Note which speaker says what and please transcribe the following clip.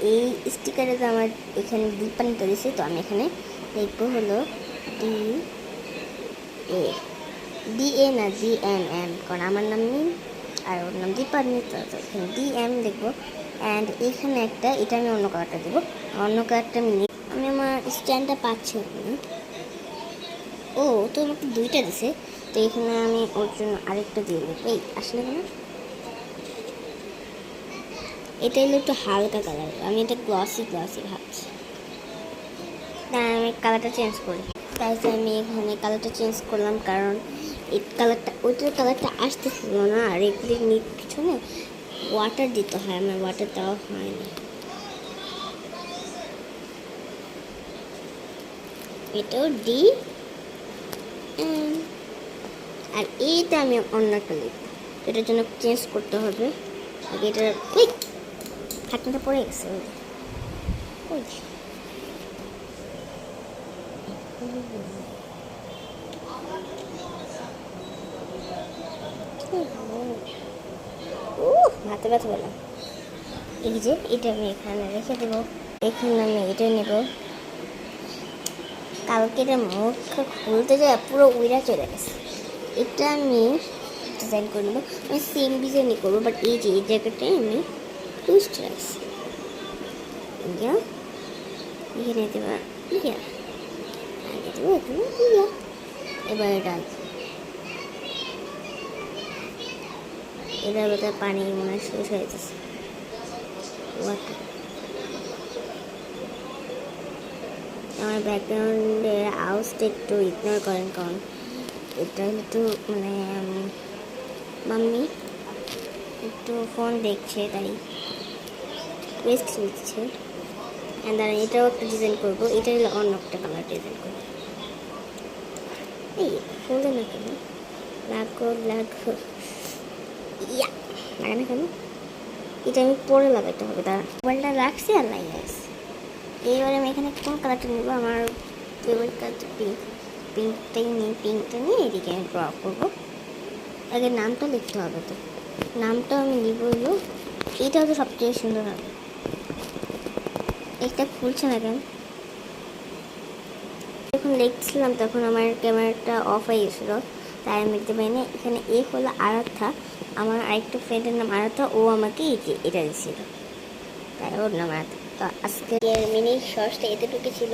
Speaker 1: এই স্টিকারে তো আমার এখানে দীপান্বিতা দিয়েছে, তো আমি এখানে লিখবো হলো DA না DMM, কারণ আমার নাম মিম আর ওর নাম দীপান্বিতা, তো এখানে DM লিখবো। অ্যান্ড এখানে একটা, এটা আমি অন্য কালারটা দেবো, অন্য কালারটা আমি আমার স্ট্যান্ডটা পাচ্ছি না। ও তো আমাকে দুইটা দিছে, তো এখানে আমি ওর জন্য আরেকটা দিয়ে দেবো। এই আসলে কেন, এটা হলো একটু হালকা কালার, আমি এটা গ্লসি ভাবছি। না, আমি কালারটা চেঞ্জ করি। তাই আমি এখানে কালারটা চেঞ্জ করলাম, কারণ এই কালারটা, ওইটার কালারটা আসতেছিল না। আর এগুলির পিছনে ওয়াটার দিতে হয়, আমার ওয়াটার দেওয়া হয়নি। এটাও ডি, আর এইটা আমি অন্য একটা লিখব, এটার জন্য চেঞ্জ করতে হবে। আগে এটার ঢাকনাটা পড়ে গেছে, ওই হাতে ব্যথা পেলাম। এই যে এটা আমি এখানে রেখে দেবো, এখানে আমি এটা নেব। কালকে এটা মুখ খুলতে যায় পুরো উইরা চলে গেছে। এটা আমি ডিজাইন করে নেবো, আমি সেম ডিজাইনই করবো, বাট এই যে এই জায়গাটায় আমি টুইস্ট রাখছি। এখানে দেবা আগে দেবো এখানে এবার এটা এটার ভেতরে পানি মনে হয় শেষ হয়ে যাচ্ছে। আমার ব্যাকগ্রাউন্ডের আওয়াজটা একটু ইগনোর করেন, কারণ এটা একটু মানে মাম্মি একটু ফোন দেখছে, তাই রেস্ট নিচ্ছে। অ্যান্ড আর এটাও একটা ডিজাইন করবো, এটা হলো অন্য একটা কালার ডিজাইন করবো। এই ফুলবে না কেন, লাগো ইয়া লাগে না কেন, এটা আমি পরে লাগাইতে হবে। তার মোবাইলটা রাখছি আর লাগিয়ে আসছি। এইবারে আমি এখানে কোন কালারটা নেবো, আমার ফেভারিট কালারটা পিঙ্কটা নিয়ে এদিকে আমি ড্র করবো। আগে নামটা লিখতে হবে, তো নামটা আমি লিখবো হলো, এইটা হচ্ছে সবচেয়ে সুন্দর হবে। এটা খুলছে না কেন, যখন লিখছিলাম তখন আমার ক্যামেরাটা অফ হয়ে গেছিলো, তাই আমি লিখতে পারিনি। এখানে হলো আরাধ্যা, আমার আরেকটা ফ্রেন্ডের নাম আরাধ্যা, ও আমাকে এটা দিয়েছিল, তাই ওর নাম আরাধ্যা। তো আজকে মিনি শর্টসটা এতটুকু ছিল।